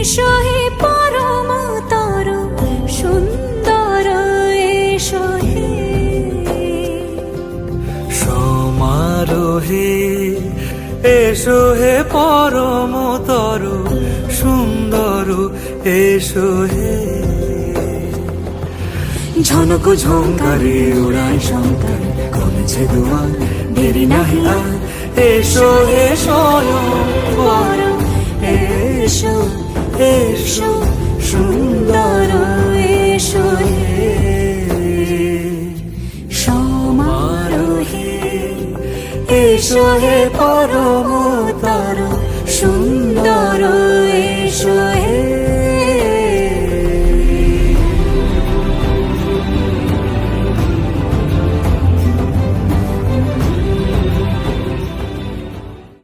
এসো হে পরমতর সুন্দর এসো হে সমারোহে এসো হে পরমতর সুন্দর এসো হে ঝনক ঝঙ্কারে উড়ায় শঙ্কর কমেছে দুয়ার দেরি নাহি আর এসো হে স্বয়ং বর এসো এসো সুন্দর এসো হে সমারোহে এসো হে পরমতর সুন্দর এসো